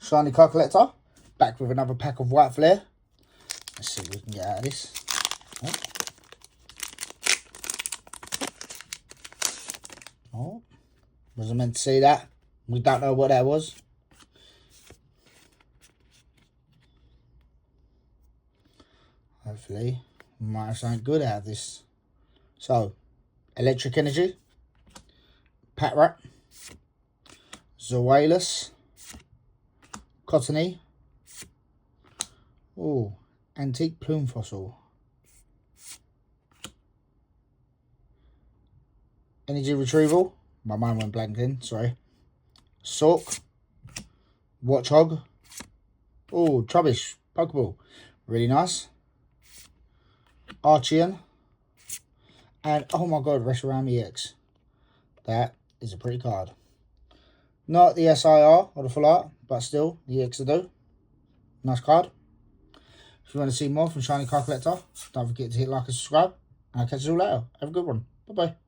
Shiny card collector. Back with another pack of white flare. Let's see what we can get out of this. Oh, wasn't meant to see that. We don't know what that was. Hopefully, we might have something good out of this. So, Electric Energy, Patrat, Zoalus, Cottony, oh, Antique Plume Fossil, Energy Retrieval, my mind went blank then, sorry, Sork, Watchog, oh, Trubbish, Pokeball, really nice, Archean, and oh my god, Reshiram EX. That is a pretty card. Not the SIR or the full art, but still, the EX to do. Nice card. If you want to see more from Shiny Card Collector, don't forget to hit like and subscribe. And I'll catch you all later. Have a good one. Bye bye.